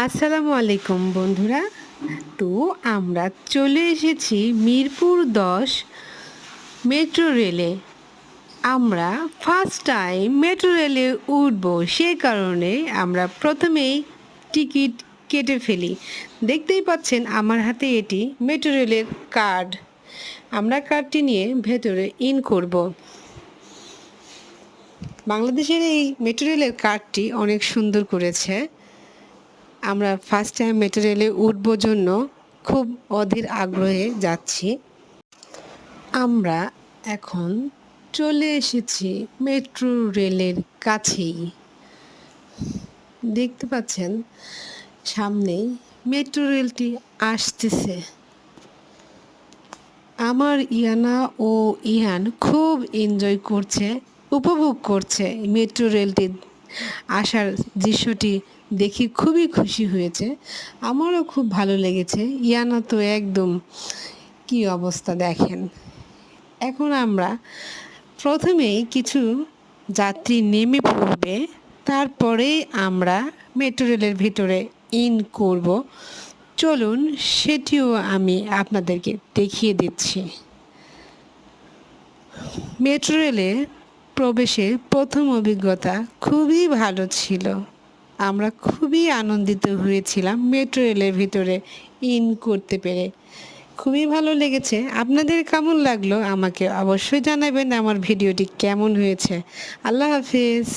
আসসালামু আলাইকুম বন্ধুরা। তো আমরা চলে এসেছি মিরপুর 10 মেট্রো রেলে। আমরা ফার্স্ট টাইম মেট্রো রেলে উঠব, সে কারণে আমরা প্রথমেই টিকিট কেটে ফেলি। দেখতেই পাচ্ছেন আমার হাতে এটি মেট্রো রেলের কার্ড। আমরা কার্ডটি নিয়ে ভেতরে ইন করব। বাংলাদেশের এই মেট্রো রেলের কার্ডটি অনেক সুন্দর করেছে। আমরা ফার্স্ট টাইম মেট্রো রেলে উঠব জন্য খুব অধীর আগ্রহে যাচ্ছি। আমরা এখন চলে এসেছি মেট্রো রেলের কাছেই। দেখতে পাচ্ছেন সামনেই মেট্রো রেলটি আসতেছে। আমার ইয়ানা ও ইহান খুব এনজয় করছে, উপভোগ করছে মেট্রো রেলটি আসার দৃশ্যটি দেখে খুবই খুশি হয়েছে। আমারও খুব ভালো লেগেছে। ইয়ানা তো একদম কি অবস্থা দেখেন। এখন আমরা প্রথমেই কিছু যাত্রী নেমে পড়বে, তারপরে আমরা মেট্রো রেলের ভিতরে ইন করব। চলুন সেটিও আমি আপনাদেরকে দেখিয়ে দিচ্ছি। মেট্রো রেলে প্রবেশের প্রথম অভিজ্ঞতা খুবই ভালো ছিল। আমরা খুবই আনন্দিত হয়েছিলাম মেট্রো রেলের ভিতরে ইন করতে পেরে। খুবই ভালো লেগেছে। আপনাদের কেমন লাগলো আমাকে অবশ্যই জানাবেন। আমার ভিডিওটি কেমন হয়েছে। আল্লাহ হাফেজ।